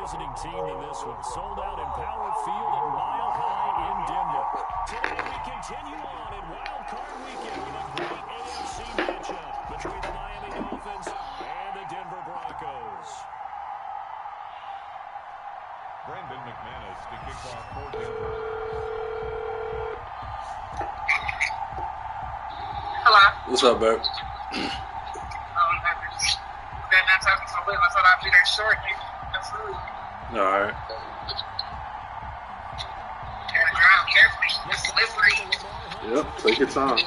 visiting team than this one. Sold out in Power Field at Mile High in Denver. Today we continue on in Wild Card Weekend with a great AFC matchup between the Miami Dolphins and the Denver Broncos. Brandon McManus to kick off for Denver. Hello. What's up, babe? Not talking so well. I thought I'd be that short. All right. Gotta drive carefully. It's slippery. Yep, take your time.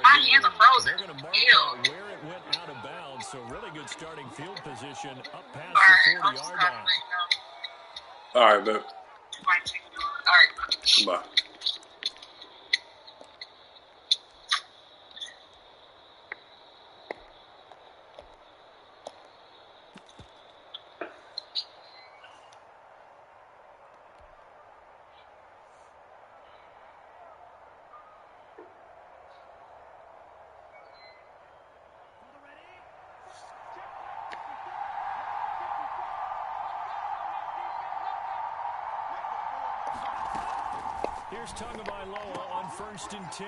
My hands are frozen. They're going to mark out where it went out of bounds, so really good starting field position up past the 40-yard line. All right, babe. All right. Bye. Here's Tagovailoa on 1st and 10.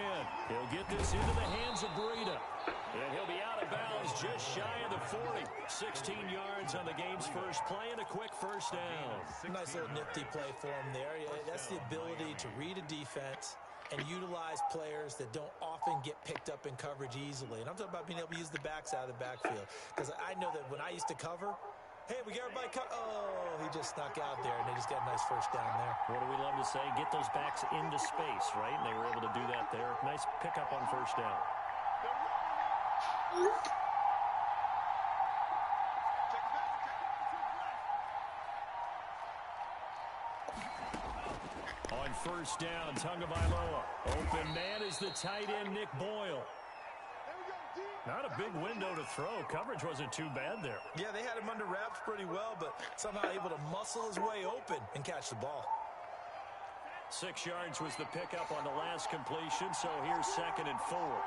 He'll get this into the hands of Breida. And he'll be out of bounds just shy of the 40. 16 yards on the game's first play and a quick first down. Nice little nifty play for him there. That's the ability to read a defense and utilize players that don't often get picked up in coverage easily. And I'm talking about being able to use the backs out of the backfield. Because I know that when I used to cover, hey, we got everybody cut. Oh, he just snuck out there, and they just got a nice first down there. What do we love to say? Get those backs into space, right? And they were able to do that there. Nice pickup on first down. On first down, Tagovailoa. Open man is the tight end, Nick Boyle. Not a big window to throw. Coverage wasn't too bad there. Yeah, they had him under wraps pretty well, but somehow able to muscle his way open and catch the ball. 6 yards was the pickup on the last completion, so here's 2nd and 4.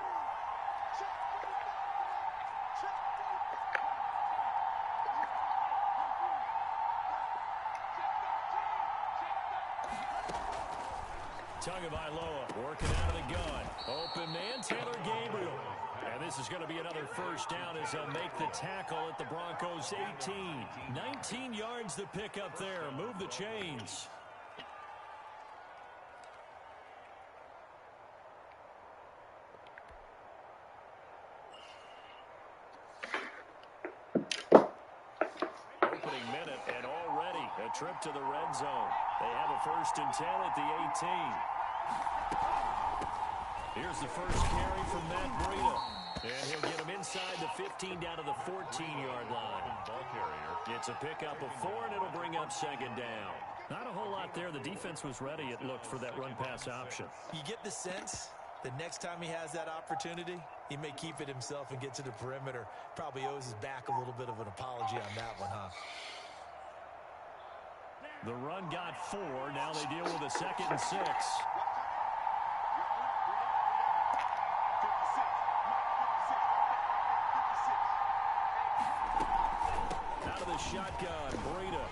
Tagovailoa working out of the gun. Open man, Taylor Gabriel. And this is going to be another first down as they'll make the tackle at the Broncos' 18. 19 yards the pickup there. Move the chains. Opening minute and already a trip to the red zone. They have a 1st and 10 at the 18. Here's the first carry from Matt Breida. And he'll get him inside the 15 down to the 14-yard line. Ball carrier. It's a pickup of 4, and it'll bring up 2nd down. Not a whole lot there. The defense was ready, it looked, for that run-pass option. You get the sense the next time he has that opportunity, he may keep it himself and get to the perimeter. Probably owes his back a little bit of an apology on that one, huh? The run got 4. Now they deal with a 2nd and 6. Out of the shotgun, Breida.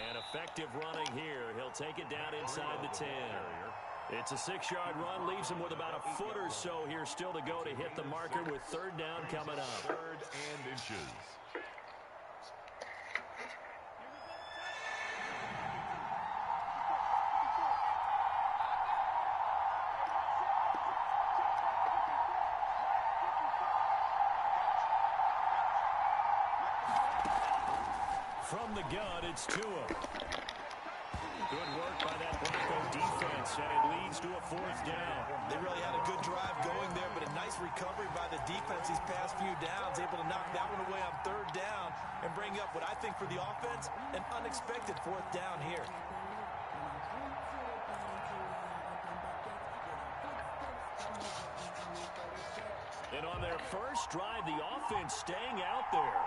And effective running here. He'll take it down inside the 10. It's a 6-yard run. Leaves him with about a foot or so here still to go to hit the marker with 3rd down coming up. 3rd and inches. From the gun, it's Tua. Good work by that Bronco defense, and it leads to a 4th down. They really had a good drive going there, but a nice recovery by the defense these past few downs, able to knock that one away on 3rd down and bring up what I think for the offense, an unexpected 4th down here. And on their first drive, the offense staying out there.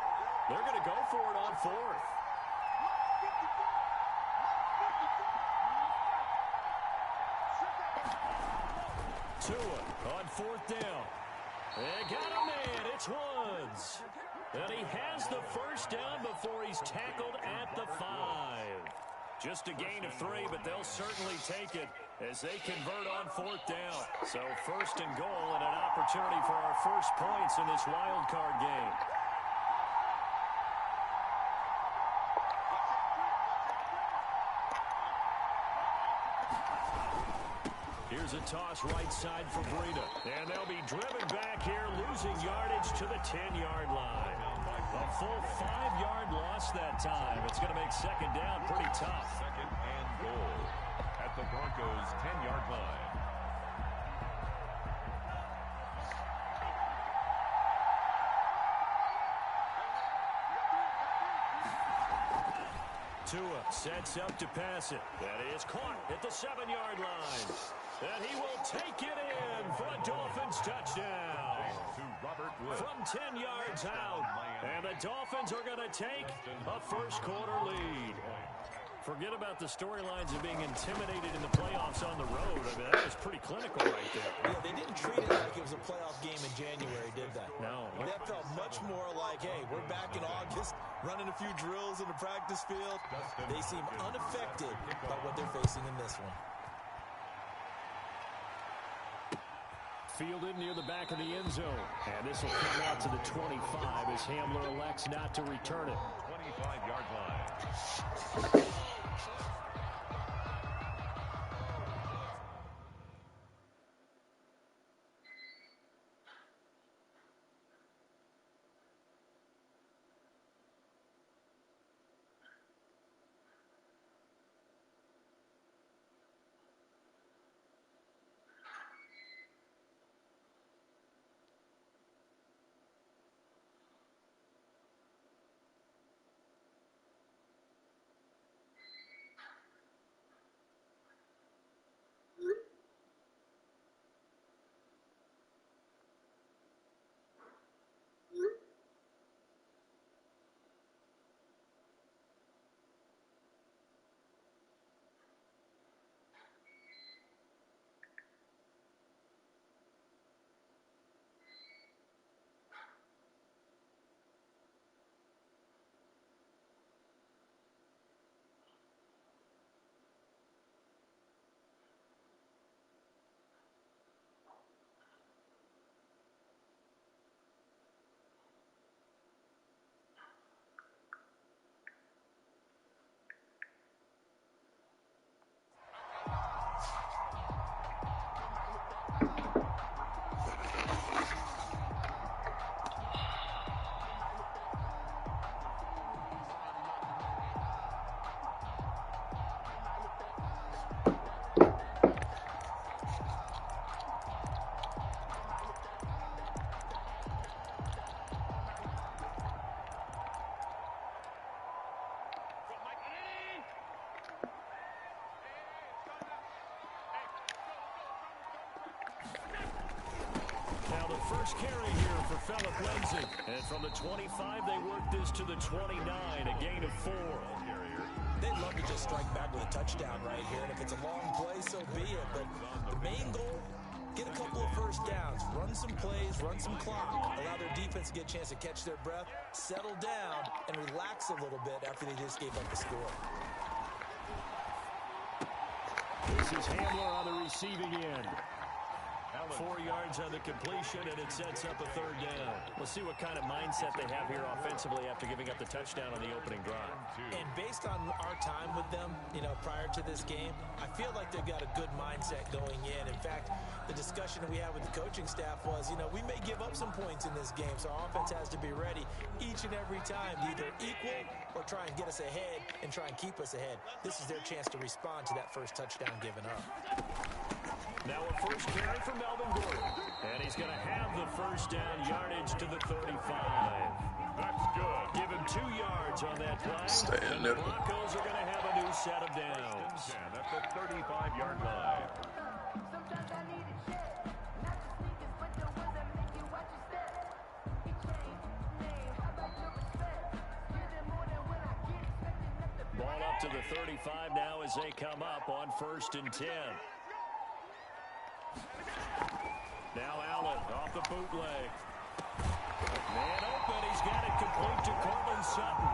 They're going to go for it on 4th. Tua on 4th down. They got a man. It's Woods. And he has the first down before he's tackled at the 5. Just a gain of 3, but they'll certainly take it as they convert on 4th down. So 1st and goal and an opportunity for our first points in this wild card game. Here's a toss right side for Breida. And they'll be driven back here, losing yardage to the 10-yard line. A full 5-yard loss that time. It's going to make 2nd down pretty tough. 2nd and goal at the Broncos' 10-yard line. Tua sets up to pass it. That is caught at the 7-yard line. And he will take it in for a Dolphins touchdown. From 10 yards out. And the Dolphins are going to take a first-quarter lead. Forget about the storylines of being intimidated in the playoffs on the road. I mean, that was pretty clinical right there. Yeah, they didn't treat it like it was a playoff game in January, did they? No. That felt much more like, hey, we're back in August, running a few drills in the practice field. They seem unaffected by what they're facing in this one. Fielded near the back of the end zone. And this will come out to the 25 as Hamler elects not to return it. 25-yard line. First carry here for Phillip Lindsay. And from the 25, they work this to the 29, a gain of 4. They'd love to just strike back with a touchdown right here. And if it's a long play, so be it. But the main goal, get a couple of first downs, run some plays, run some clock, allow their defense to get a chance to catch their breath, settle down, and relax a little bit after they just gave up the score. This is Hamler on the receiving end. 4 yards on the completion, and it sets up a 3rd down. We'll see what kind of mindset they have here offensively after giving up the touchdown on the opening drive. And based on our time with them, prior to this game, I feel like they've got a good mindset going in. In fact, the discussion that we had with the coaching staff was, we may give up some points in this game, so our offense has to be ready each and every time to either equal or try and get us ahead and try and keep us ahead. This is their chance to respond to that first touchdown given up. Now a first carry for Melvin Gordon. And he's going to have the first down, yardage to the 35. That's good. Give him 2 yards on that play. Stay in And the there. Broncos are going to have a new set of downs. And at the 35-yard line. Ball up to the 35 now as they come up on 1st and 10. Now Allen off the bootleg. Man open, he's got it Complete to Cortland Sutton.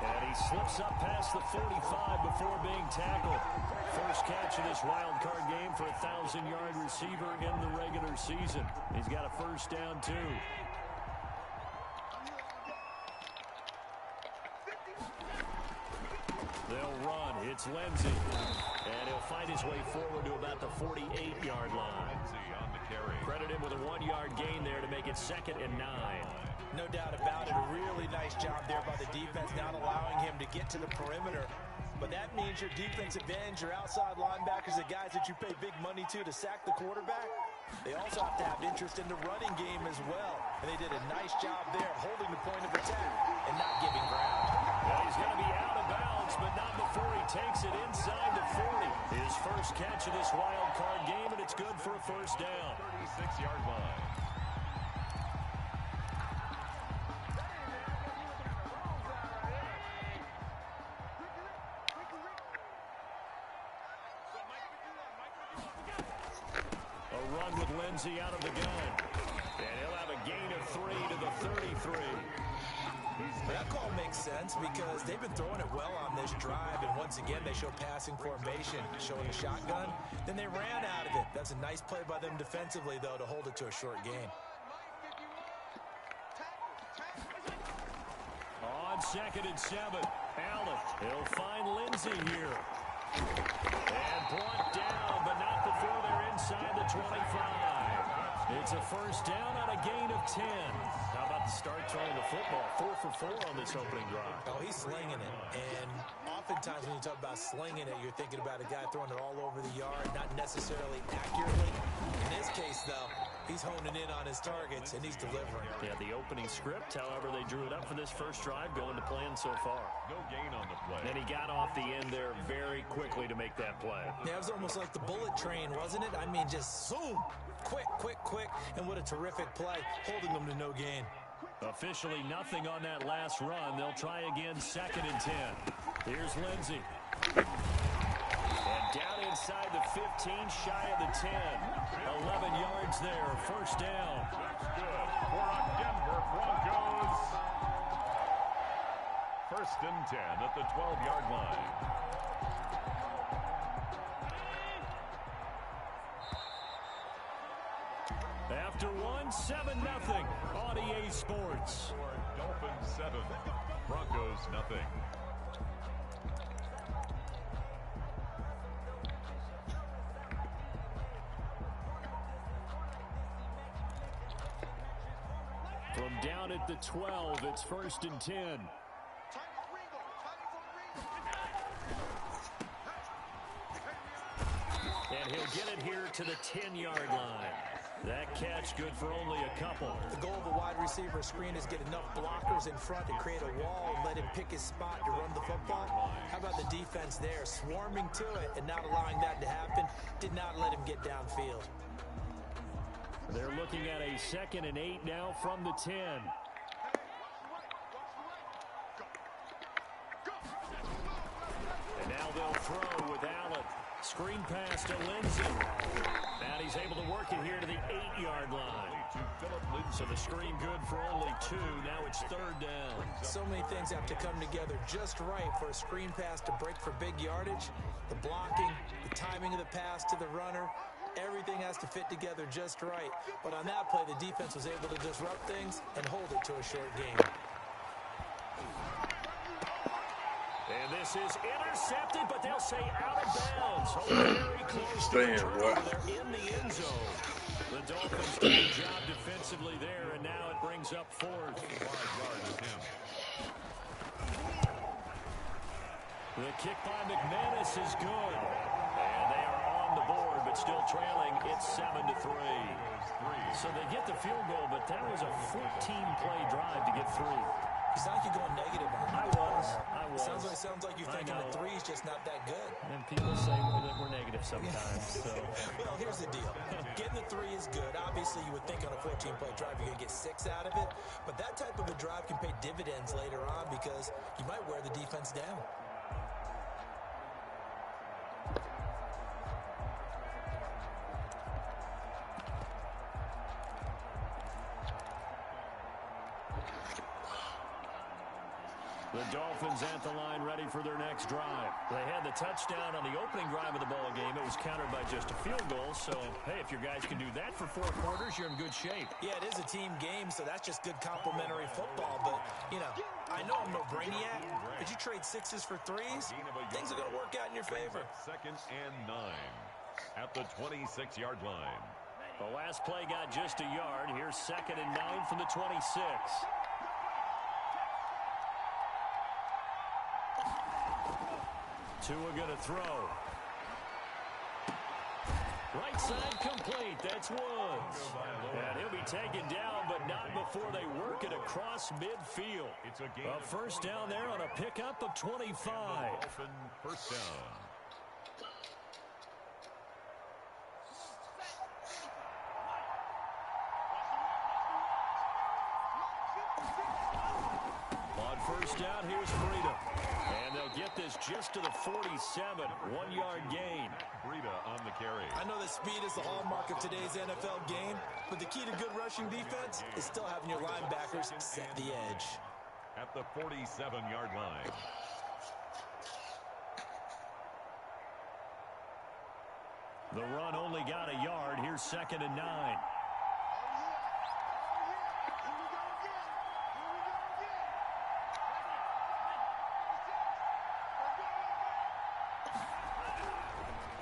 And he slips up past the 45 before being tackled. First catch of this wild card game for a 1,000-yard receiver in the regular season. He's got a first down, too. They'll run. It's Lindsey. And he'll find his way forward to about the 48-yard line. On the carry. Credit him with a 1-yard gain there to make it 2nd and 9. No doubt about it. A really nice job there by the defense, not allowing him to get to the perimeter. But that means your defensive ends, your outside linebackers, the guys that you pay big money to sack the quarterback, they also have to have interest in the running game as well. And they did a nice job there holding the point of attack and not giving ground. Well, he's going to be out of bounds, but not before he takes it inside the 40. His first catch of this wild card game, and it's good for a first down. 36-yard line. Out of the gun. And he'll have a gain of 3 to the 33. That call makes sense because they've been throwing it well on this drive, and once again they show passing formation, showing a shotgun. Then they ran out of it. That's a nice play by them defensively, though, to hold it to a short gain. On 2nd and 7, Allen. He'll find Lindsey here. And brought down, but not before they're inside the 25. It's a first down on a gain of 10. How about the start throwing the football? 4 for 4 on this opening drive. Oh, he's slinging it. And oftentimes when you talk about slinging it, you're thinking about a guy throwing it all over the yard, not necessarily accurately. In this case, though, he's honing in on his targets, and he's delivering. Yeah, the opening script, however, they drew it up for this first drive, going to plan so far. No gain on the play. And he got off the end there very quickly to make that play. Yeah, it was almost like the bullet train, wasn't it? I mean, just zoom. Quick, and what a terrific play, holding them to no gain. Officially nothing on that last run. They'll try again, 2nd and 10. Here's Lindsey. And down inside the 15, shy of the 10. 11 yards there, first down. That's good for our Denver Broncos. 1st and 10 at the 12-yard line. After 7-0 on EA Sports. Dolphins 7, Broncos nothing. From down at the 12, it's 1st and 10. And he'll get it here to the 10-yard line. That catch good for only a couple. The goal of a wide receiver screen is get enough blockers in front to create a wall and let him pick his spot to run the football. How about the defense there, swarming to it and not allowing that to happen? Did not let him get downfield. They're looking at a 2nd and 8 now from the 10. And now they'll throw with Allen. Screen pass to Lindsey. And he's able to work it here to the 8-yard line. So the screen good for only 2. Now it's 3rd down. So many things have to come together just right for a screen pass to break for big yardage. The blocking, the timing of the pass to the runner, everything has to fit together just right. But on that play, the defense was able to disrupt things and hold it to a short gain. And this is intercepted, but they'll say out of bounds. Oh, very close to the turnover. They're in the end zone. The Dolphins did a job defensively there, and now it brings up 4th. 5 yards is him. The kick by McManus is good. And they are on the board, but still trailing. It's 7-3. So they get the field goal, but that was a 14-play drive to get 3. You sound like you're going negative on it. I was. Sounds like you're thinking the 3 is just not that good. And people say that we're negative sometimes. So. Well, here's the deal. Getting the 3 is good. Obviously, you would think on a 14-play drive you're going to get 6 out of it. But that type of a drive can pay dividends later on because you might wear the defense down. The Dolphins at the line ready for their next drive. They had the touchdown on the opening drive of the ball game. It was countered by just a field goal. So, hey, if your guys can do that for 4 quarters, you're in good shape. Yeah, it is a team game, so that's just good complimentary football. But, you know, I know I'm no brainiac, but you trade 6s for 3s, things are going to work out in your favor. 2nd and 9 at the 26-yard line. The last play got just a yard. Here's 2nd and 9 from the 26. Tua going to throw. Right side complete. That's Woods. And he'll be taken down, but not before they work it across midfield. It's a first down there on a pickup of 25. First down. On first down, here's Breida. And they'll get this just to the 47. 1-yard gain. Breida on the carry. I know that speed is the hallmark of today's NFL game, but the key to good rushing defense is still having your linebackers set the edge. At the 47-yard line. The run only got a yard. Here's 2nd and 9.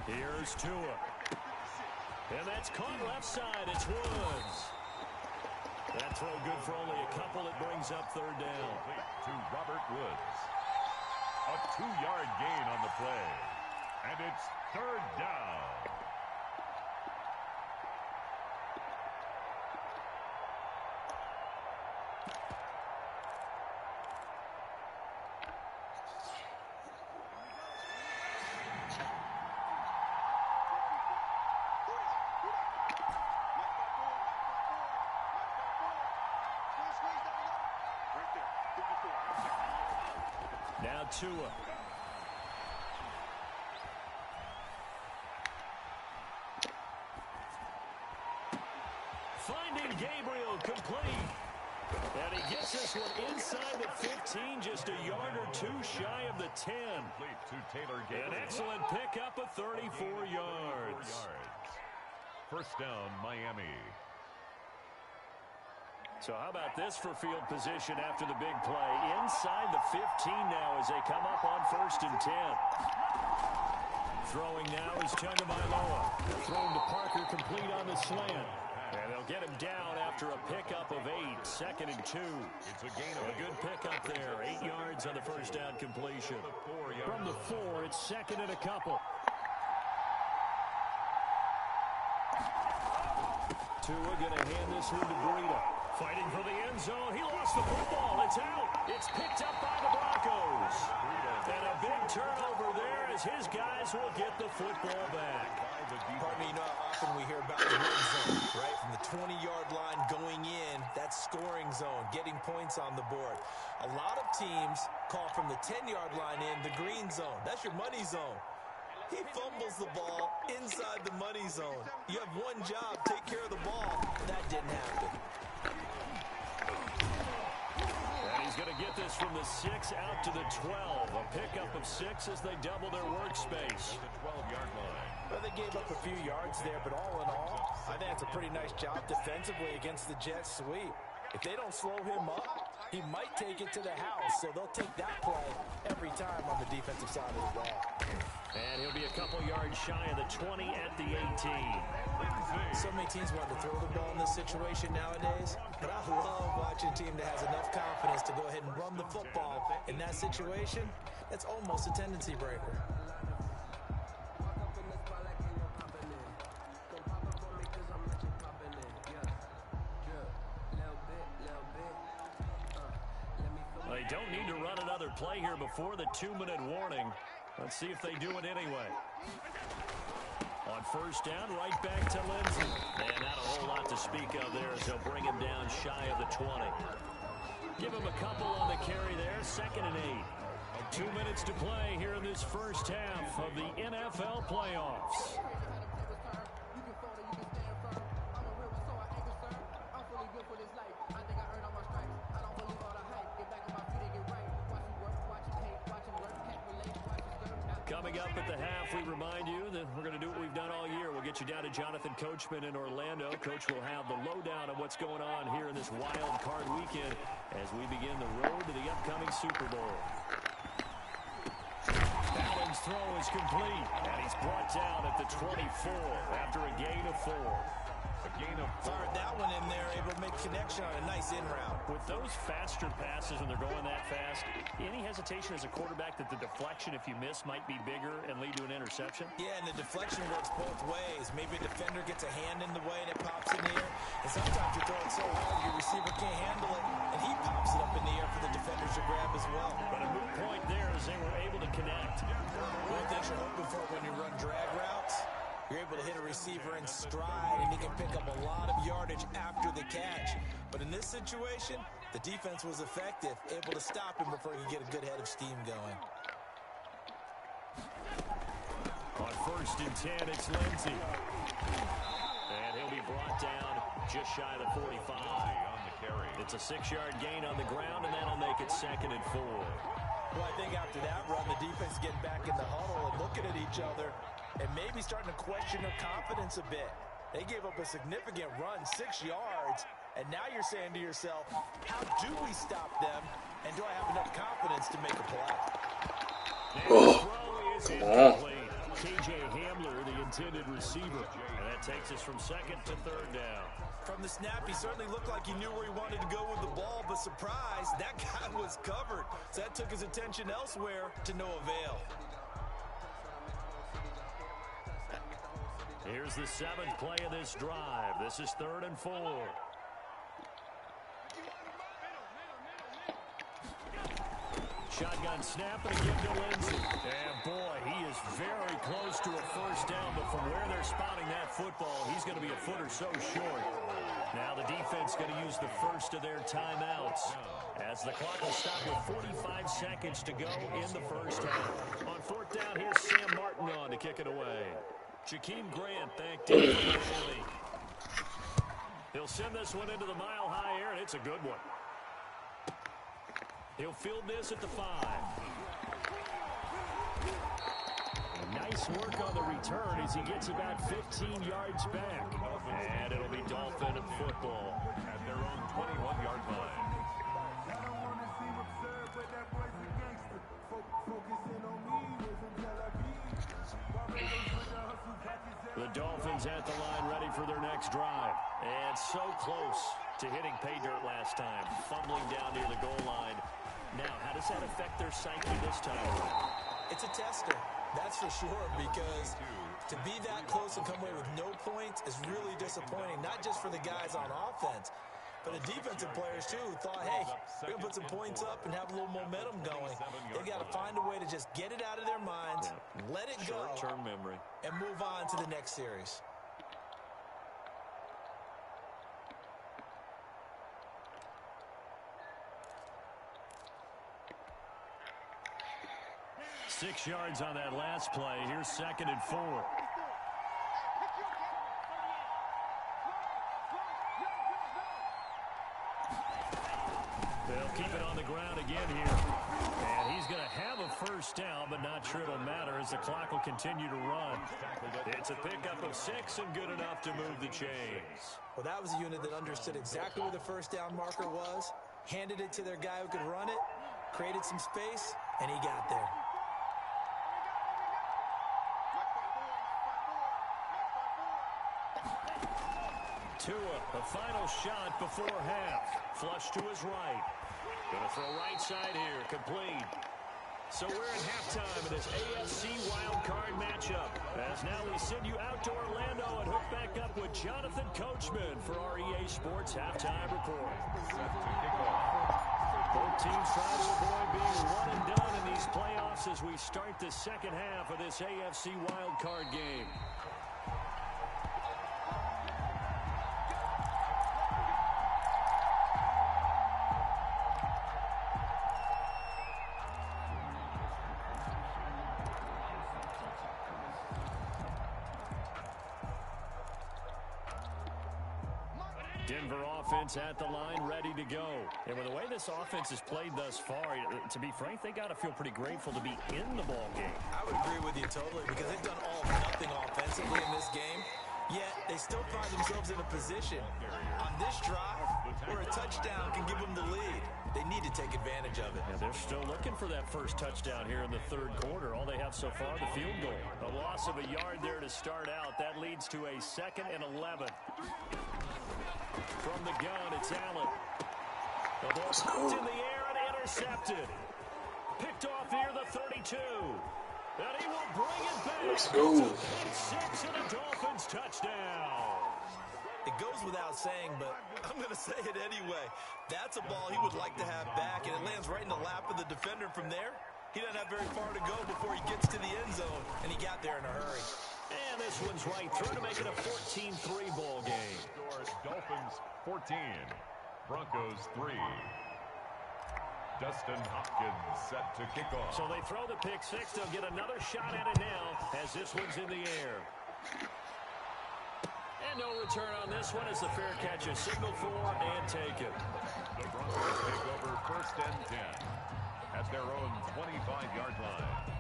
Here's Tua. And that's caught left side. It's Woods. That throw good for only a couple. It brings up 3rd down. To Robert Woods. A 2-yard gain on the play. And it's 3rd down. Now Tua. Finding Gabriel complete. And he gets this one inside the 15, just a yard or 2 shy of the 10. To Taylor Gabriel. An excellent pickup of 34 yards. First down, Miami. So how about this for field position after the big play? Inside the 15 now as they come up on 1st and 10. Throwing now is Tagovailoa. Thrown to Parker, complete on the slant. And they'll get him down after a pickup of 8. 2nd and 2. It's a gain of A good pickup there. 8 yards on the first down completion. From the 4, it's 2nd and a couple. Tua gonna hand this one to Breida. Fighting for the end zone. He lost the football. It's out. It's picked up by the Broncos. And a big turnover there as his guys will get the football back. Pardon me, you know how often we hear about the red zone, right? From the 20-yard line going in, that's scoring zone, getting points on the board. A lot of teams call from the 10-yard line in the green zone. That's your money zone. He fumbles the ball inside the money zone. You have one job, take care of the ball. That didn't happen. And he's going to get this from the 6 out to the 12. A pickup of 6 as they double their workspace. The 12-yard line. Well, they gave up a few yards there, but all in all, I think it's a pretty nice job defensively against the Jets sweep. If they don't slow him up, he might take it to the house, so they'll take that play every time on the defensive side of the ball. And he'll be a couple yards shy of the 20 at the 18. So many teams want to throw the ball in this situation nowadays, but I love watching a team that has enough confidence to go ahead and run the football in that situation. That's almost a tendency breaker. They don't need to run another play here before the 2-minute warning. Let's see if they do it anyway. On first down, right back to Lindsey. And not a whole lot to speak of there as they'll bring him down shy of the 20. Give him a couple on the carry there, 2nd and 8. 2 minutes to play here in this first half of the NFL playoffs. Coming up at the half, we remind you that we're going to do what we've done all year. We'll get you down to Jonathan Coachman in Orlando. Coach will have the lowdown on what's going on here in this wild card weekend as we begin the road to the upcoming Super Bowl. Allen's throw is complete, and he's brought down at the 24 after a gain of 4. Fired that one in there, able to make connection on a nice in route. With those faster passes when they're going that fast, any hesitation as a quarterback that the deflection, if you miss, might be bigger and lead to an interception? Yeah, and the deflection works both ways. Maybe a defender gets a hand in the way and it pops in the air. And sometimes you throw it so hard your receiver can't handle it, and he pops it up in the air for the defenders to grab as well. But a moot point there as they were able to connect. One of the things you're hoping for when you run drag routes, you're able to hit a receiver in stride, and he can pick up a lot of yardage after the catch. But in this situation, the defense was effective, able to stop him before he could get a good head of steam going. On 1st and 10, it's Lindsey. And he'll be brought down just shy of the 45. It's a 6-yard gain on the ground, and that'll make it 2nd and 4. Well, I think after that run, the defense getting back in the huddle and looking at each other and maybe starting to question their confidence a bit. They gave up a significant run, 6 yards, and now you're saying to yourself, how do we stop them, and do I have enough confidence to make a play? Oh, KJ Hamler, the intended receiver, and that takes us from 2nd to 3rd down. From the snap, he certainly looked like he knew where he wanted to go with the ball, but surprise, that guy was covered. So that took his attention elsewhere to no avail. Here's the 7th play of this drive. This is 3rd and 4. Shotgun snap and a give to Lindsey. And boy, he is very close to a 1st down, but from where they're spotting that football, he's going to be a foot or so short. Now the defense going to use the first of their timeouts as the clock will stop with 45 seconds to go in the 1st half. On 4th down, here's Sam Martin on to kick it away. Jakeem Grant thanked him initially. He'll send this one into the mile-high air, and it's a good one. He'll field this at the 5. Nice work on the return as he gets about 15 yards back. And it'll be Dolphin football at their own 21-yard line. The Dolphins at the line ready for their next drive. And so close to hitting pay dirt last time, fumbling down near the goal line. Now, how does that affect their psyche this time? It's a tester, that's for sure, because to be that close and come away with no points is really disappointing, not just for the guys on offense, but the defensive players, too, who thought, hey, we're going to put some points up and have a little momentum going. They've got to find a way to just get it out of their minds, let it go, short-term memory, and move on to the next series. Six yards on that last play. Here's 2nd and 4. They'll keep it on the ground again here. And he's going to have a 1st down, but not sure it'll matter as the clock will continue to run. It's a pickup of 6 and good enough to move the chains. Well, that was a unit that understood exactly where the 1st down marker was, handed it to their guy who could run it, created some space, and he got there. Tua, the final shot before half. Flush to his right. Gonna throw right side here, complete. So we're at halftime in this AFC wildcard matchup. As now we send you out to Orlando and hook back up with Jonathan Coachman for our EA Sports Halftime Report. Both teams try to avoid being one and done in these playoffs as we start the 2nd half of this AFC wildcard game. Denver offense at the line, ready to go. And with the way this offense has played thus far, to be frank, they got to feel pretty grateful to be in the ball game. I would agree with you totally because they've done all or nothing offensively in this game, yet they still find themselves in a position on this drive where a touchdown can give them the lead. They need to take advantage of it. Yeah, they're still looking for that first touchdown here in the third quarter. All they have so far, the field goal. A loss of a yard there to start out. That leads to a 2nd and 11. From the gun, it's Allen. The ball popped in the air and intercepted. Picked off near the 32. And he will bring it back. Let's go. It's 6 and a Dolphins touchdown. It goes without saying, but I'm going to say it anyway. That's a ball he would like to have back, and it lands right in the lap of the defender from there. He doesn't have very far to go before he gets to the end zone, and he got there in a hurry. And this one's right through to make it a 14-3 ball game. Dolphins 14, Broncos 3. Dustin Hopkins set to kick off. So they throw the pick six. They'll get another shot at it now as this one's in the air. And no return on this one as the fair catch is signaled for and taken. The Broncos take over 1st and 10 at their own 25-yard line.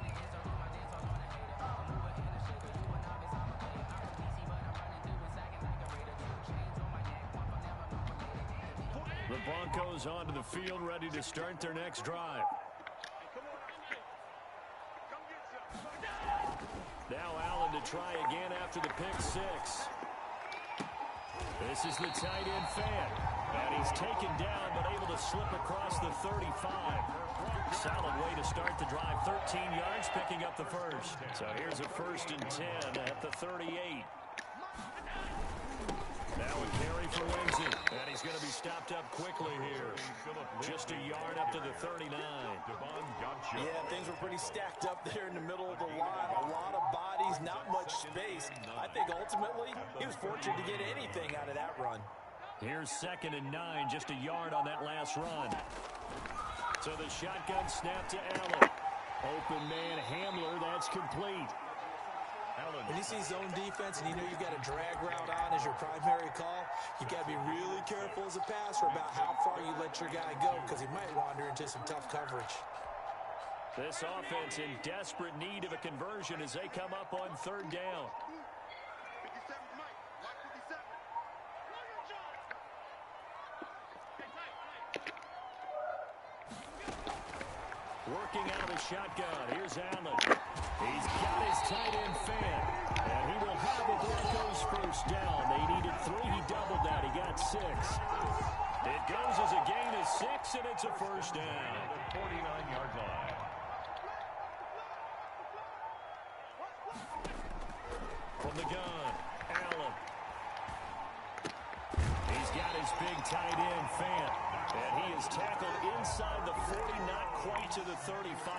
The Broncos onto the field, ready to start their next drive. Now Allen to try again after the pick six. This is the tight end fan. And he's taken down, but able to slip across the 35. Solid way to start the drive. 13 yards, picking up the first. So here's a 1st and 10 at the 38. Now a carry for Lindsey. And he's going to be stopped up quickly here. Just a yard up to the 39. Yeah, things were pretty stacked up there in the middle of the line. A lot of bodies, not much space. I think ultimately he was fortunate to get anything out of that run. Here's 2nd and 9, just a yard on that last run. So the shotgun snap to Allen. Open man Hamler, that's complete. When you see zone defense and you know you've got a drag route on as your primary call, you've got to be really careful as a passer about how far you let your guy go because he might wander into some tough coverage. This offense in desperate need of a conversion as they come up on 3rd down. Working out of the shotgun. Here's Allen. He's got his tight end fan. And he will have the Broncos first down. They needed 3. He doubled that. He got 6. It goes as a gain of 6, and it's a first down. 49-yard line. From the gun, Allen. He's got his big tight end fan. And he is tackled inside the 40, not quite to the 35.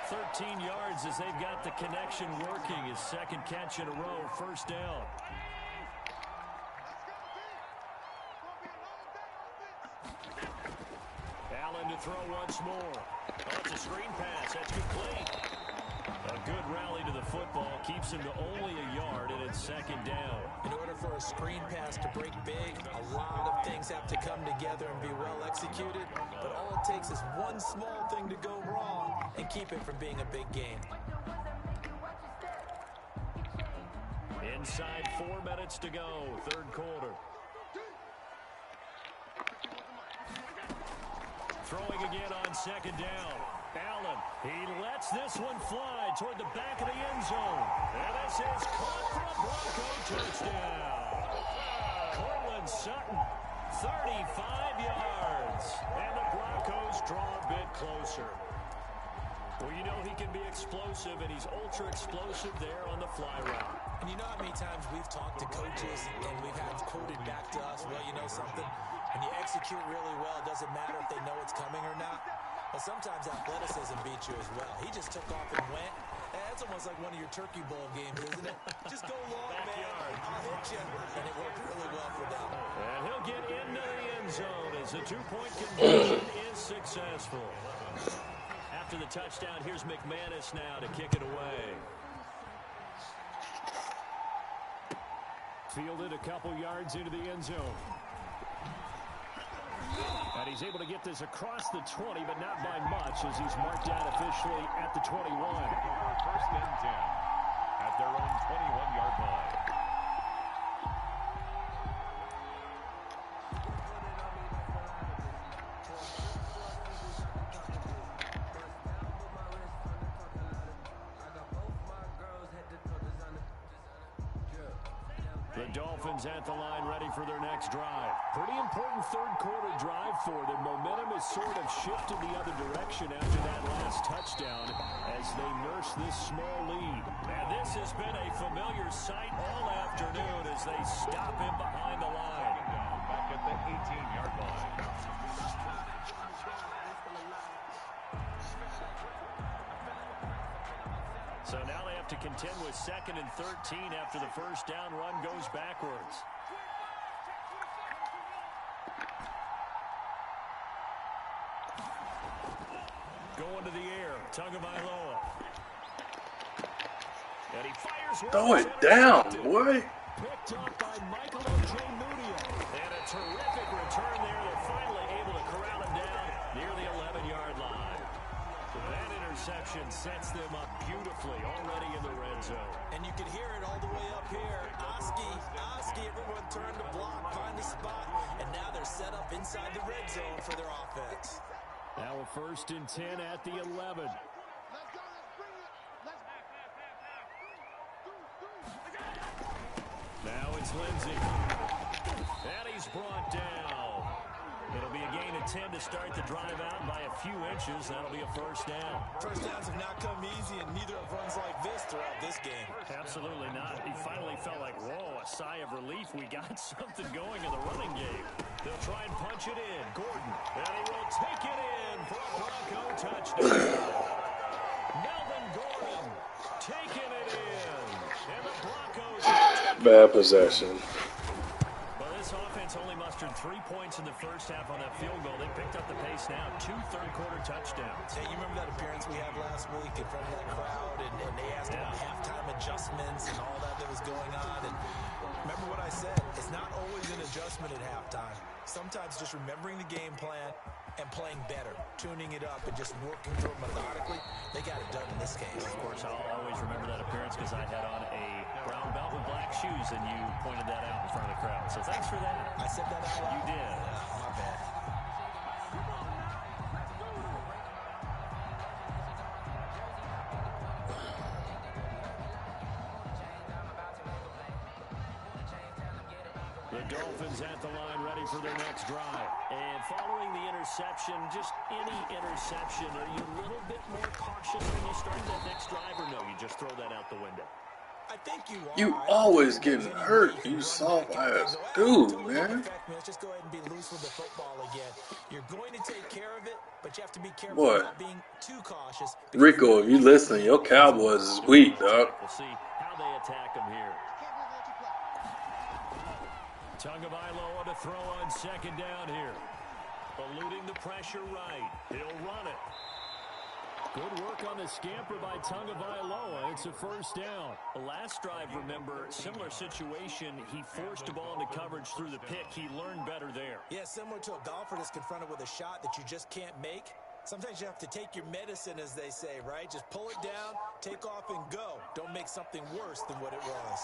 13 yards as they've got the connection working. His 2nd catch in a row, first down. Allen to throw once more. Oh, it's a screen pass. That's complete. A good rally to the football. Keeps him to only a yard, and it's 2nd down. In order for a screen pass to break big, a lot of things have to come together and be well executed. But all it takes is one small thing to go wrong and keep it from being a big game. Inside 4 minutes to go, 3rd quarter. Throwing again on 2nd down. Allen, he lets this one fly toward the back of the end zone. And this is caught for a Bronco touchdown. Cortland Sutton, 35 yards. And the Broncos draw a bit closer. Well, you know he can be explosive, and he's ultra-explosive there on the fly route. And you know how many times we've talked to coaches and we've had quoted back to us, well, you know something? When you execute really well, it doesn't matter if they know it's coming or not. But sometimes athleticism beats you as well. He just took off and went. That's almost like one of your Turkey Bowl games, isn't it? Just go long, Backyard. man. I'll hit you. And it worked really well for them. And he'll get into the end zone as the 2-point conversion is successful. After the touchdown, here's McManus now to kick it away. Fielded a couple yards into the end zone. And he's able to get this across the 20, but not by much as he's marked down officially at the 21. First and 10 at their own 21-yard line. The Dolphins at the line ready for their next drive. Pretty important third quarter drive for them. Momentum has sort of shifted the other direction after that last touchdown as they nurse this small lead. And this has been a familiar sight all afternoon as they stop him behind the line. Back at the 18-yard line. So now they have to contend with 2nd and 13 after the first down run goes backwards. Going to the air, Tagovailoa. And he fires. Throw it down, boy. Picked up by Michael Ojemmudia. And a terrific return there. They're finally able to corral him down near the 11-yard line. That interception sets them up beautifully already in the red zone. And you can hear it all the way up here. Oski, everyone turn to block, find a spot, and now they're set up inside the red zone for their offense. Now a 1st and 10 at the 11. Now it's Lindsey. And he's brought down. It'll be a gain of 10 to start the drive out by a few inches. That'll be a first down. First downs have not come easy, and neither have runs like this throughout this game. Absolutely not. He finally felt like, whoa, a sigh of relief. We got something going in the running game. They'll try and punch it in. Gordon. And he will take it in for a Bronco touchdown. Melvin Gordon taking it in. And the Broncos. Bad possession. Well, this offense only mustered 3 points in the first half on that field goal. They picked up the pace now. 2 third-quarter touchdowns. Hey, you remember that appearance we had last week in front of that crowd, and they asked about halftime adjustments and all that was going on. And remember what I said, it's not always an adjustment at halftime. Sometimes just remembering the game plan and playing better, tuning it up and just working through it methodically. They got it done in this case. Of course, I'll always remember that appearance because I had on a brown belt with black shoes, and you pointed that out in front of the crowd. So thanks for that. I said that out loud? You did. My bad. The Dolphins at the line ready for their next drive. And following the interception, just any interception, are you a little bit more cautious when you start that next drive, or no, you just throw that out the window? I think you are. You always getting hurt, you soft ass dude, man. Let's just go ahead and be loose with the football again. You're going to take care of it, but you have to be careful Boy. about being too cautious. Rico, if you listening, your Cowboys is weak, dog. We'll see how they attack them here. Tagovailoa to throw on 2nd down here. Eluding the pressure right. He'll run it. Good work on the scamper by Tagovailoa. It's a first down. The last drive, remember, similar situation. He forced the ball into coverage through the pick. He learned better there. Yeah, similar to a golfer that's confronted with a shot that you just can't make. Sometimes you have to take your medicine, as they say, right? Just pull it down, take off, and go. Don't make something worse than what it was.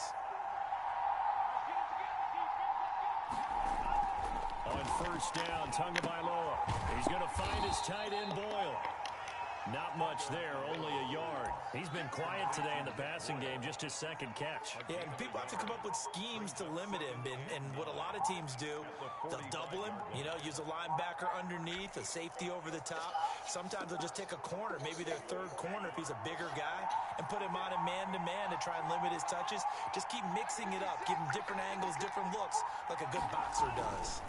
On first down, Tagovailoa. He's going to find his tight end, Boyle. Not much there, only a yard. He's been quiet today in the passing game, just his 2nd catch. Yeah, and people have to come up with schemes to limit him. And what a lot of teams do, they'll double him, use a linebacker underneath, a safety over the top. Sometimes they'll just take a corner, maybe their 3rd corner if he's a bigger guy, and put him on a man-to-man to try and limit his touches. Just keep mixing it up, give him different angles, different looks, like a good boxer does.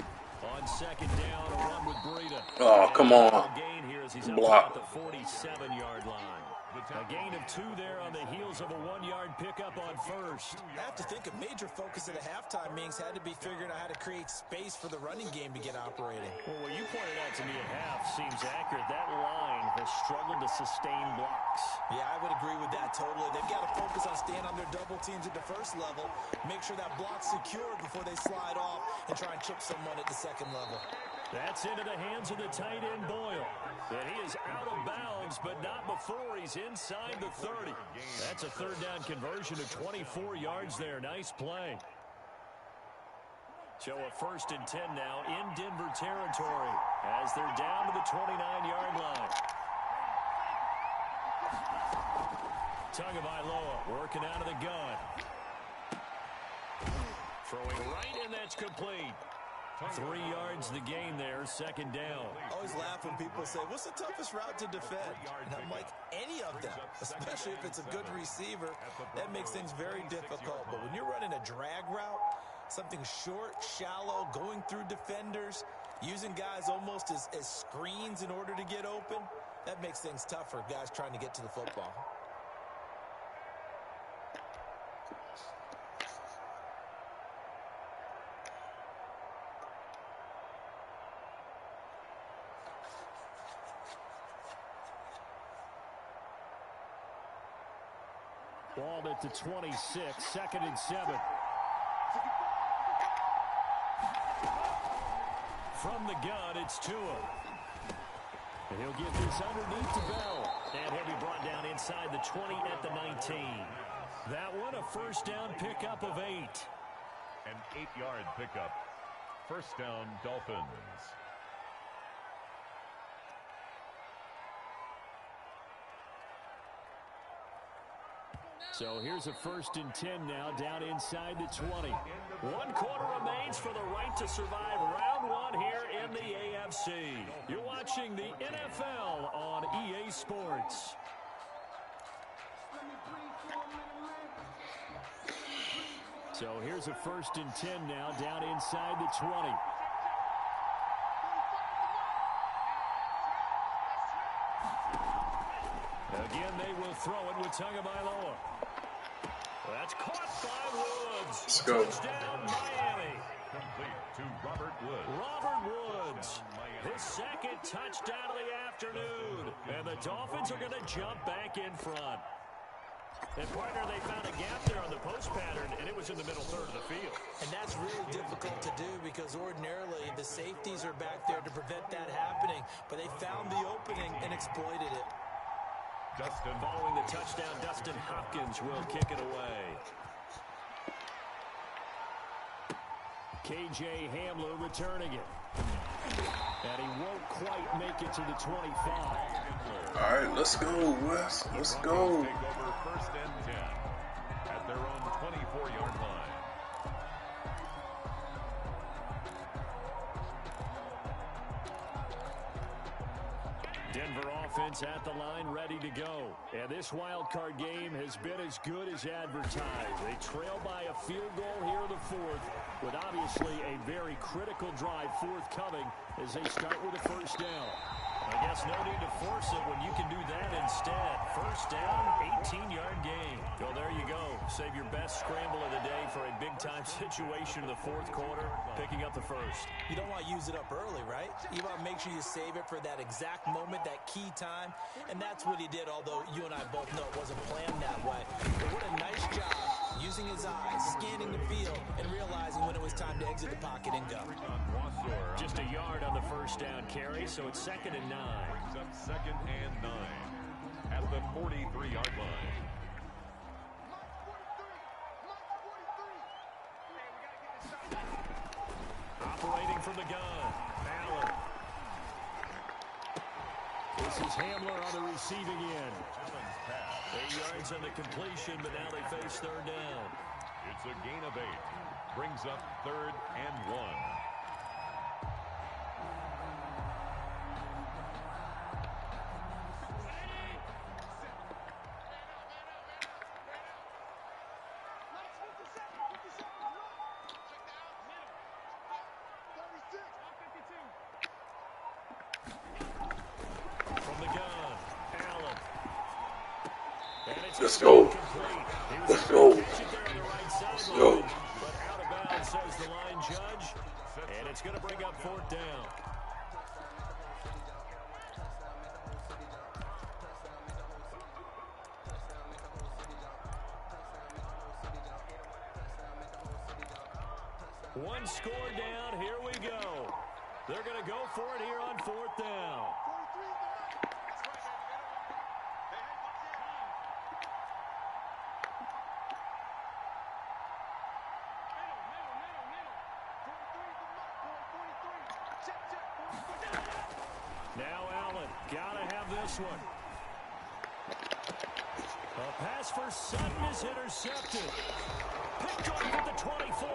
On 2nd down, a run with Breida. Oh, come on. Gain here as he's Block. at the 47-yard line. A gain of 2 there on the heels of a 1-yard pickup on first. I have to think a major focus at a halftime meetings had to be figuring out how to create space for the running game to get operating. Well, what you pointed out to me at half seems accurate. That line has struggled to sustain blocks. Yeah, I would agree with that totally. They've got to focus on staying on their double teams at the first level, make sure that block's secure before they slide off and try and chip someone at the second level. That's into the hands of the tight end, Boyle. And he is out of bounds, but not before he's inside the 30. That's a third down conversion of 24 yards there. Nice play. So a 1st and 10 now in Denver territory as they're down to the 29-yard line. Tagovailoa working out of the gun. Throwing right, and that's complete. 3 yards the gain there, 2nd down. I always laugh when people say, what's the toughest route to defend? And I'm like, any of them, especially if it's a good receiver. That makes things very difficult. But when you're running a drag route, something short, shallow, going through defenders, using guys almost as screens in order to get open, that makes things tough for guys trying to get to the football. Ball at the 26, 2nd and 7. From the gun, it's Tua. And he'll get this underneath to Bell. And he'll be brought down inside the 20 at the 19. That one, a 1st down pickup of 8. An 8-yard pickup. 1st down, Dolphins. So here's a 1st and 10 now down inside the 20. 1 quarter remains for the right to survive round 1 here in the AFC. You're watching the NFL on EA Sports. So here's a 1st and 10 now down inside the 20. Again, they will throw it with Tagovailoa. That's caught by Woods. Let's go. Touchdown, Miami. Complete to Robert Woods. Robert Woods, his 2nd touchdown of the afternoon. And the Dolphins are going to jump back in front. And, partner, they found a gap there on the post pattern, and it was in the middle third of the field. And that's really difficult to do because ordinarily the safeties are back there to prevent that happening. But they found the opening and exploited it. Following the touchdown, Dustin Hopkins will kick it away. KJ Hamler returning it. And he won't quite make it to the 25. All right, let's go, Wes. Let's go. Take over 1st and 10 at their own 24-yard line. Denver offense at the line, ready to go. And this wild card game has been as good as advertised. They trail by a field goal here in the 4th, with obviously a very critical drive forthcoming as they start with a 1st down. I guess no need to force it when you can do that instead. 1st down, 18-yard gain. Well, there you go. Save your best scramble of the day for a big-time situation in the 4th quarter, picking up the 1st. You don't want to use it up early, right? You want to make sure you save it for that exact moment, that key time. And that's what he did, although you and I both know it wasn't planned that way. But what a nice job using his eyes, scanning the field, and realizing when it was time to exit the pocket and go. Just a yard on the 1st down carry, so it's 2nd and 9. Brings up 2nd and 9 at the 43-yard line. Operating from the gun, Allen. This is Hamler on the receiving end. 8 yards on the completion, but now they face 3rd down. It's a gain of 8. Brings up 3rd and 1. Let's go. Let's go. Let's go. But out of bounds, says the line judge, and it's going to bring up 4th down. One score down. Here we go. They're going to go for it here on 4th down. Now Allen, gotta have this one. A pass for Sutton is intercepted. Picked off at the 24.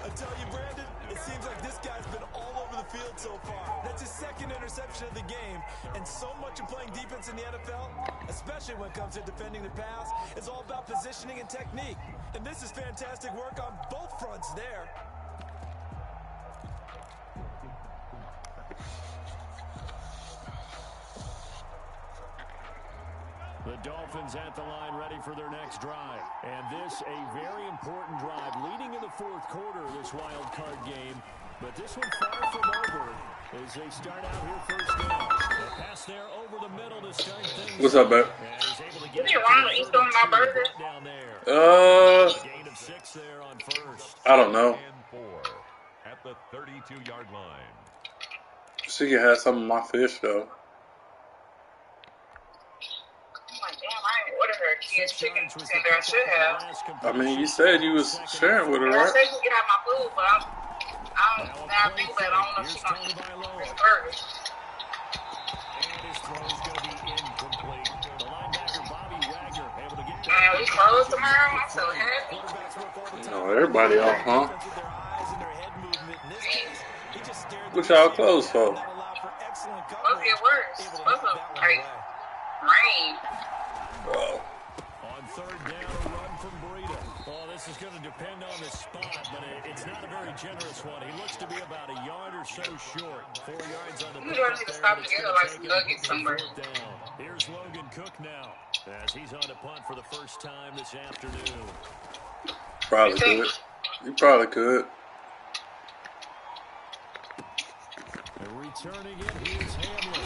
I tell you, Brandon, it seems like this guy's been all over the field so far. That's his second interception of the game. And so much of playing defense in the NFL, especially when it comes to defending the pass, is all about positioning and technique. And this is fantastic work on both fronts there. The Dolphins at the line ready for their next drive. And this a very important drive leading in the 4th quarter of this wild card game. But this one far from over as they start out here 1st down. The pass there over the middle to start things. What's up, man? And he's able to get Is it wrong that he's doing my burger? down there. Uh, A gain of 6 there on 1st. I don't know. And 4 at the 32-yard line. She can have some of my fish though. Order her kids chicken tender. I should have. I mean, you said you was sharing with her, I right? said you can get out my food, but I don't. Now I think about it. I don't know if she's gonna eat this burger. And his throw is going to be incomplete. The linebacker Bobby Wagner able to get Man, we close tomorrow. I'm so happy. Oh, everybody off, huh? What y'all closed for? Supposed to get worse. Supposed to like rain. Oh. On 3rd down, a run from Breida. Oh, this is going to depend on the spot, but it's not a very generous one. He looks to be about a yard or so short. 4 yards on the You don't need to stop together like some nuggets somewhere. Here's Logan Cook now as he's on to punt for the first time this afternoon. Probably could. You probably could. And returning it, here's Hamlin.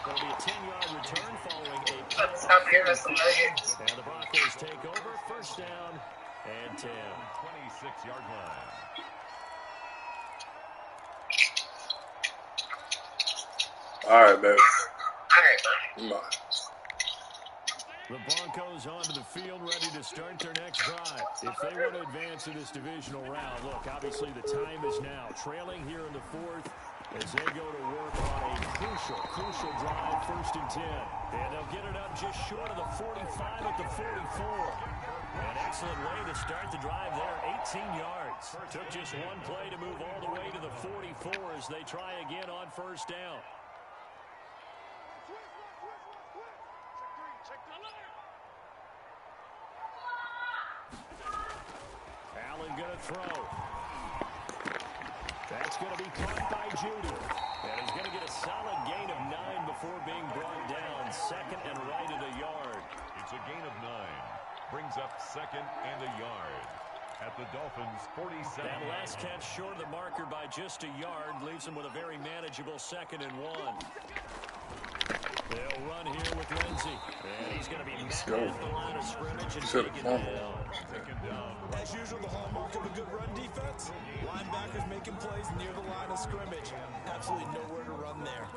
It'll be a 10-yard return following a Stop giving us some nuggets. and the Broncos take over. 1st down and 10. 26-yard line. All right, baby. All right, Bye. The Broncos onto the field ready to start their next drive. If they want to advance in this divisional round, look, obviously the time is now. Trailing here in the 4th as they go to work on a crucial drive, 1st and 10. And they'll get it up just short of the 45 at the 44. An excellent way to start the drive there, 18 yards. Took just one play to move all the way to the 44 as they try again on 1st down. Allen gonna throw. That's gonna be caught by Judy. And he's gonna get a solid gain of 9 before being brought down. 2nd and right at a yard. It's a gain of 9. Brings up 2nd and a yard. At the Dolphins' 47. That last catch short of the marker by just a yard leaves him with a very manageable 2nd and 1. They'll run here with Lindsey. And he's going to be met at the line of scrimmage and taken down. As usual, the hallmark of a good run defense, linebackers making plays near the line of scrimmage. Absolutely nowhere to run there.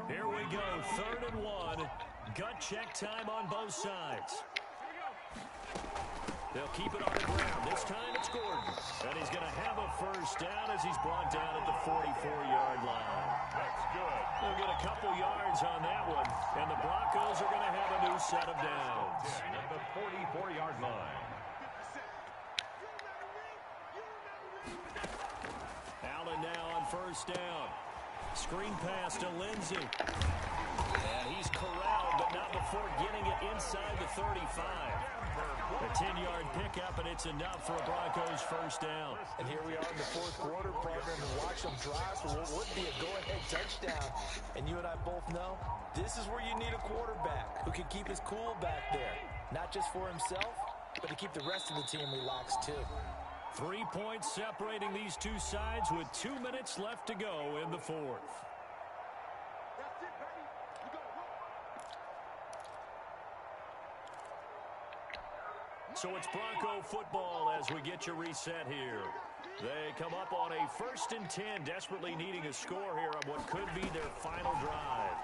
Here we go, 3rd and 1. Gut check time on both sides. They'll keep it on the ground. This time it's Gordon. And he's going to have a 1st down as he's brought down at the 44-yard line. That's good. They'll get a couple yards on that one. And the Broncos are going to have a new set of downs. At the 44-yard line. Allen now on 1st down. Screen pass to Lindsey. And he's corralled, but not before getting it inside the 35. A 10-yard pickup, and it's enough for a Broncos 1st down. And here we are in the 4th quarter program and watch them drive for what would be a go-ahead touchdown. And you and I both know this is where you need a quarterback who can keep his cool back there. Not just for himself, but to keep the rest of the team relaxed too. 3 points separating these two sides with 2 minutes left to go in the 4th. So it's Bronco football as we get you reset here. They come up on a 1st and 10, desperately needing a score here on what could be their final drive.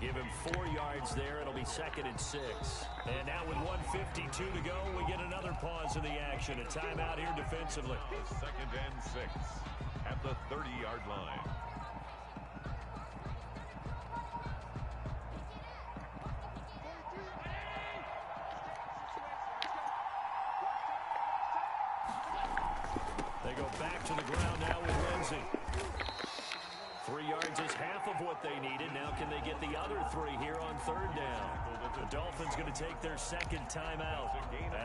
Give him 4 yards there. It'll be 2nd and 6. And now with 1:52 to go, we get another pause in the action. A timeout here defensively. 2nd and 6 at the 30-yard line. They go back to the ground now with Lindsay. 3 yards is half of what they needed. Now can they get the other 3 here on 3rd down? The Dolphins going to take their 2nd timeout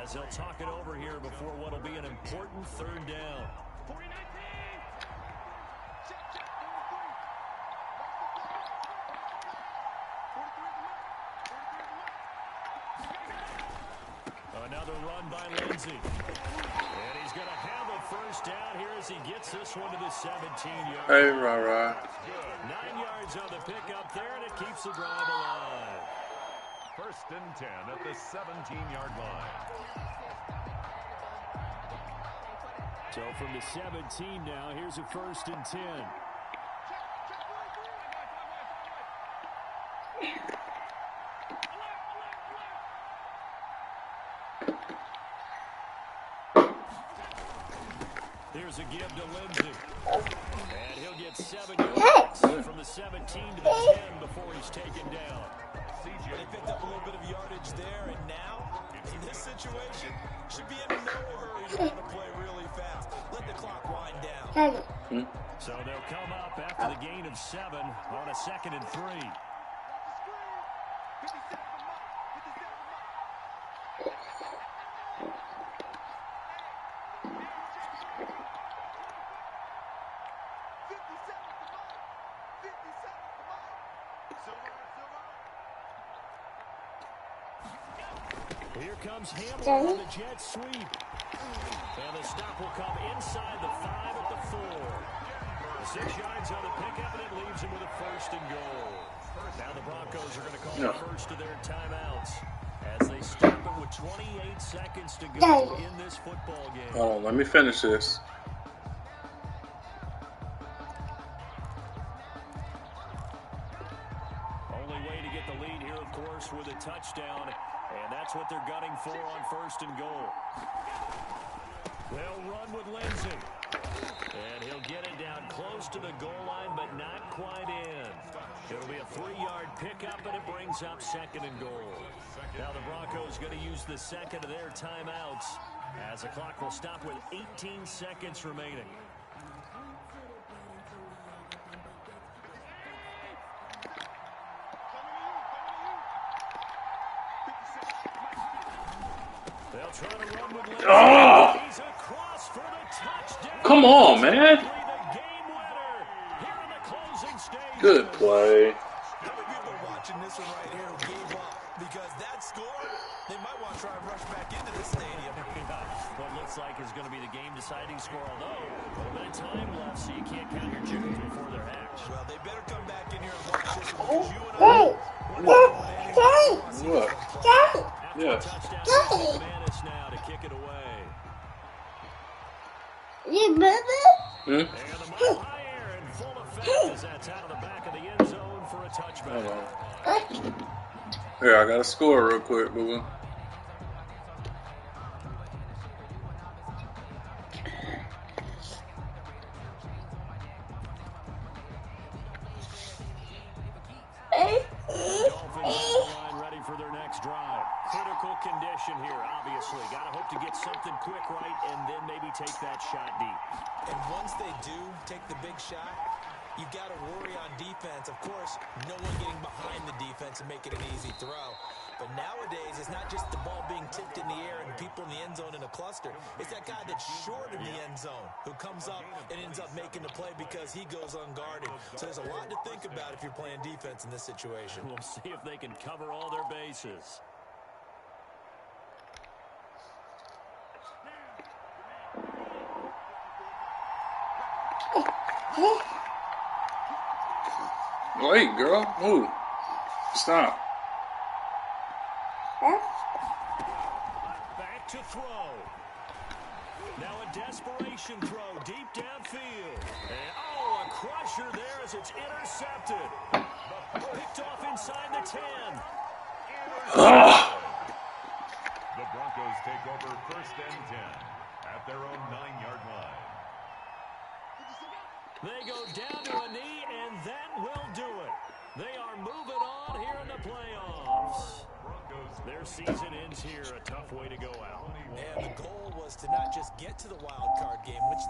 as they'll talk it over here before what will be an important 3rd down. Another run by Lindsay. And he's going to have a 1st down here as he gets this one to the 17-yard. Hey, Rah-Rah. 9 yards on the pickup there, and it keeps the drive alive. 1st and 10 at the 17-yard line. So from the 17 now, here's a 1st and 10. Here's a give to Lindsay. And he'll get 7 yards from the 17 to the 10 before he's taken down. They picked up a little bit of yardage there, and now, in this situation, should be in no hurry to want to play really fast. Let the clock wind down. So they'll come up after the gain of 7 on a 2nd and 3. Here comes Hamler on the jet sweep. And the stop will come inside the 5 at the 4. 6 yards on the pickup, and it leaves him with a 1st and goal. Now the Broncos are going to call the first of their timeouts as they stop it with 28 seconds to go in this football game. Oh, let me finish this. Only way to get the lead here, of course, with a touchdown. And that's what they're gunning for on 1st and goal. They'll run with Lindsay. And he'll get it down close to the goal line, but not quite in. It'll be a 3-yard pickup, and it brings up 2nd and goal. Now the Broncos going to use the 2nd of their timeouts as the clock will stop with 18 seconds remaining. They'll try to run with Lindsay. Oh! He's across for the touchdown. Come on, man. The game winner here in the closing stages. Good play. How many people are watching this one right here who gave up? Because that score, they might want to try and rush back into the stadium. What looks like is going to be the game-deciding score, although a little bit of time left, so you can't count your chickens before they're hatched. Well, they better come back in here and watch this one, because you and I What? Yeah. Touchdown, Manis now to kick it away. Hmm? And the mile higher in full effect as that's out of the back of the end zone for a touchback. Here, I got to score real quick, boo. Condition here, obviously. Got to hope to get something quick right and then maybe take that shot deep. And once they do take the big shot, you got to worry on defense. Of course, no one getting behind the defense and making an easy throw. But nowadays, it's not just the ball being tipped in the air and people in the end zone in a cluster. It's that guy that's short of the end zone who comes up and ends up making the play because he goes unguarded. So there's a lot to think about if you're playing defense in this situation. We'll see if they can cover all their bases. Wait, girl. Move. Stop. Back to throw. Now a desperation throw deep downfield. And, oh, a crusher there as it's intercepted. Picked off inside the 10. The Broncos take over 1st and 10 at their own 9-yard line. They go down to a knee, and that will do it. They are moving on here in the playoffs. Their season ends here. A tough way to go out. And the goal was to not just get to the wild card game, which